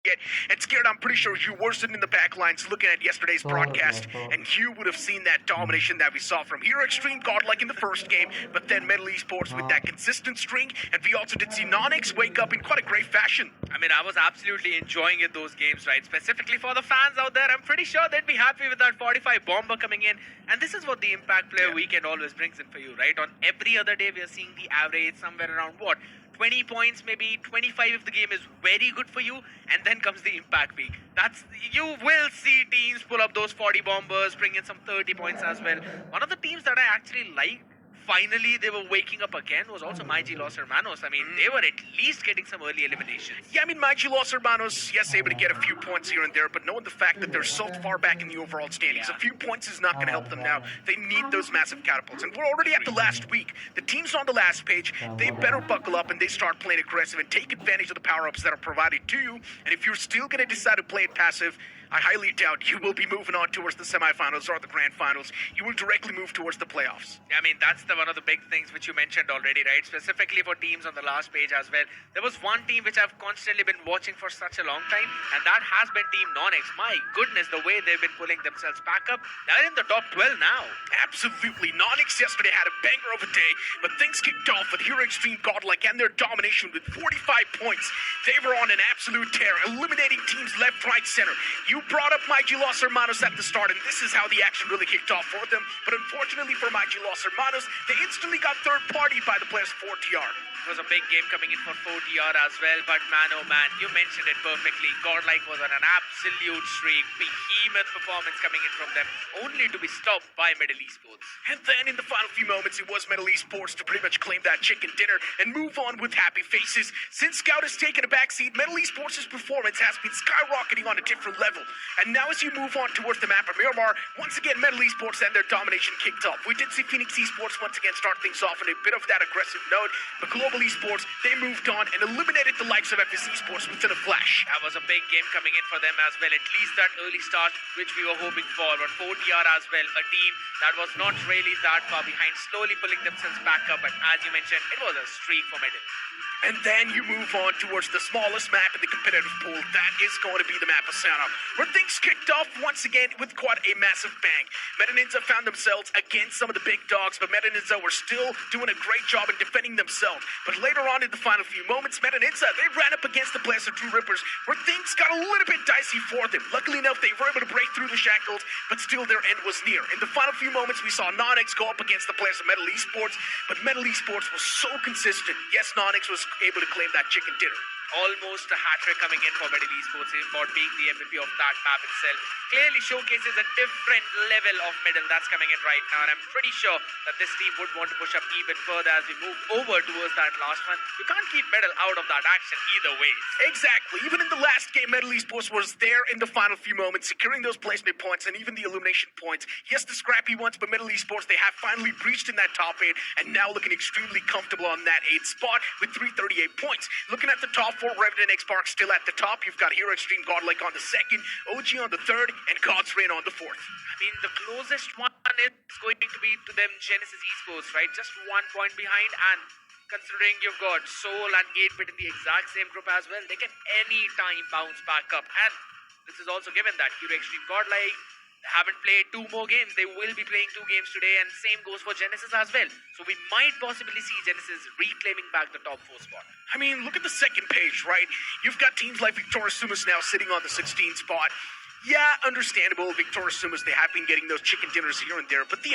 yet. And Scared, I'm pretty sure you were sitting in the back lines looking at yesterday's broadcast, and you would have seen that domination that we saw from Hero Extreme Godlike in the first game, but then Metal Esports with that consistent string, and we also did see Nonix wake up in quite a great fashion. I mean, I was absolutely enjoying it, those games, right? Specifically for the fans out there, I'm pretty sure they'd be happy with that 45 bomber coming in. And this is what the Impact Player Weekend always brings in for you, right? On every other day, we are seeing the average somewhere around what? 20 points, maybe 25 if the game is very good for you, and then comes the Impact Week. You will see teams pull up those 40 bombers, bring in some 30 points as well. One of the teams that I actually liked, finally they were waking up again, was also MyG Los Hermanos. I mean, they were at least getting some early eliminations. Yeah, I mean, MyG Los Hermanos, yes, able to get a few points here and there, but knowing the fact that they're so far back in the overall standings, a few points is not going to help them now. They need those massive catapults, and we're already at the last week. The teams on the last page, they better buckle up and they start playing aggressive and take advantage of the power-ups that are provided to you, and if you're still going to decide to play it passive, I highly doubt you will be moving on towards the semifinals or the grand finals. You will directly move towards the playoffs. I mean, that's one of the big things which you mentioned already, right? Specifically for teams on the last page as well. There was one team which I've constantly been watching for such a long time, and that has been Team Nonix. My goodness, the way they've been pulling themselves back up. They're in the top 12 now. Absolutely. Nonix yesterday had a banger of a day, but things kicked off with Hero Extreme Godlike and their domination with 45 points. They were on an absolute tear, eliminating teams left, right, center. You brought up MyG Los Hermanos at the start, and this is how the action really kicked off for them. But unfortunately for MyG Los Hermanos, they instantly got third-partied by the players 4TR. It was a big game coming in for 4TR as well, but man, oh man, you mentioned it perfectly. Godlike was on an absolute streak. Behemoth performance coming in from them, only to be stopped by Metal Esports. And then in the final few moments, it was Metal Esports to pretty much claim that chicken dinner and move on with happy faces. Since Scout has taken a backseat, Metal Esports' performance has been skyrocketing on a different level. And now as you move on towards the map of Miramar, once again, Metal Esports and their domination kicked off. We did see Phoenix Esports once again start things off on a bit of that aggressive note, but Global Esports, they moved on and eliminated the likes of FS Esports within a flash. That was a big game coming in for them as well, at least that early start which we were hoping for. But 4TR as well, a team that was not really that far behind, slowly pulling themselves back up, but as you mentioned, it was a streak for Metal. And then you move on towards the smallest map in the competitive pool. That is going to be the map of Sana, where things kicked off once again with quite a massive bang. Meta Ninja found themselves against some of the big dogs, but Meta Ninja were still doing a great job in defending themselves. But later on in the final few moments, Meta Ninja, they ran up against the players of True Rippers, where things got a little bit dicey for them. Luckily enough, they were able to break through the shackles, but still their end was near. In the final few moments, we saw Nonix go up against the players of Metal Esports, but Metal Esports was so consistent. Yes, Nonix was able to claim that chicken dinner. Almost a hat-trick coming in for Metal Esports for being the MVP of that map itself. Clearly showcases a different level of Metal that's coming in right now, and I'm pretty sure that this team would want to push up even further as we move over towards that last one. You can't keep Metal out of that action either way. Exactly. Even in the last game, Metal Esports was there in the final few moments, securing those placement points and even the elimination points. Yes, the scrappy ones, but Metal Esports, they have finally breached in that top 8 and now looking extremely comfortable on that 8th spot with 338 points. Looking at the top 4, Revenant X Park still at the top. You've got Hero Extreme Godlike on the 2nd, OG on the 3rd, and God's Reign on the 4th. I mean, the closest one is going to be to them Genesis Esports, right? Just 1 point behind, and considering you've got Soul and 8-Bit in the exact same group as well, they can anytime bounce back up. And this is also given that Hero Extreme Godlike haven't played 2 more games. They will be playing 2 games today, and same goes for Genesis as well. So we might possibly see Genesis reclaiming back the top 4 spot. I mean, look at the second page, right? You've got teams like Victoria Sumas now sitting on the 16th spot. Yeah, understandable. Victoria Sumas, they have been getting those chicken dinners here and there, but the